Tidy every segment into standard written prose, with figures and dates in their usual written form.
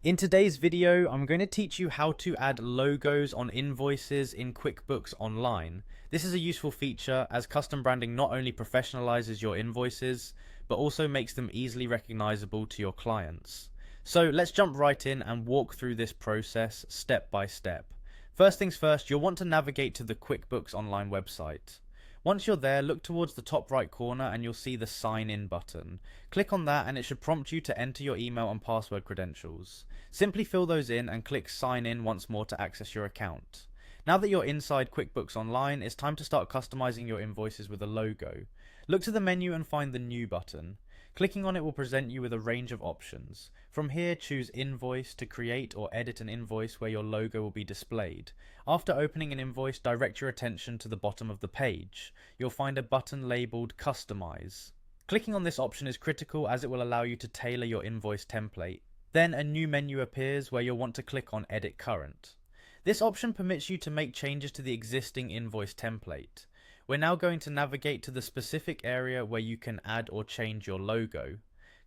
In today's video, I'm going to teach you how to add logos on invoices in QuickBooks Online. This is a useful feature as custom branding not only professionalizes your invoices, but also makes them easily recognizable to your clients. So let's jump right in and walk through this process step by step. First things first, you'll want to navigate to the QuickBooks Online website. Once you're there, look towards the top right corner and you'll see the sign in button. Click on that and it should prompt you to enter your email and password credentials. Simply fill those in and click sign in once more to access your account. Now that you're inside QuickBooks Online, it's time to start customizing your invoices with a logo. Look to the menu and find the new button. Clicking on it will present you with a range of options. From here, choose Invoice to create or edit an invoice where your logo will be displayed. After opening an invoice, direct your attention to the bottom of the page. You'll find a button labeled Customize. Clicking on this option is critical as it will allow you to tailor your invoice template. Then a new menu appears where you'll want to click on Edit Current. This option permits you to make changes to the existing invoice template. We're now going to navigate to the specific area where you can add or change your logo.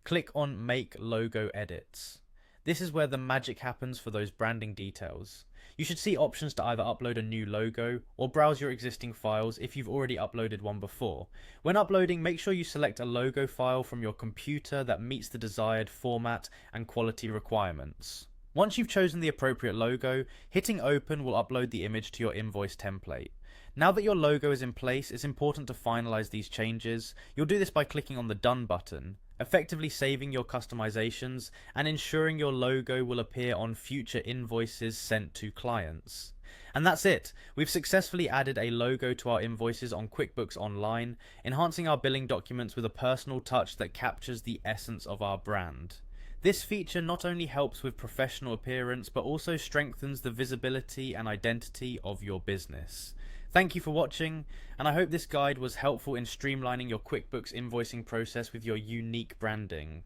Click on Make Logo Edits. This is where the magic happens for those branding details. You should see options to either upload a new logo or browse your existing files if you've already uploaded one before. When uploading, make sure you select a logo file from your computer that meets the desired format and quality requirements. Once you've chosen the appropriate logo, hitting open will upload the image to your invoice template. Now that your logo is in place, it's important to finalize these changes. You'll do this by clicking on the Done button, effectively saving your customizations and ensuring your logo will appear on future invoices sent to clients. And that's it. We've successfully added a logo to our invoices on QuickBooks Online, enhancing our billing documents with a personal touch that captures the essence of our brand. This feature not only helps with professional appearance, but also strengthens the visibility and identity of your business. Thank you for watching, and I hope this guide was helpful in streamlining your QuickBooks invoicing process with your unique branding.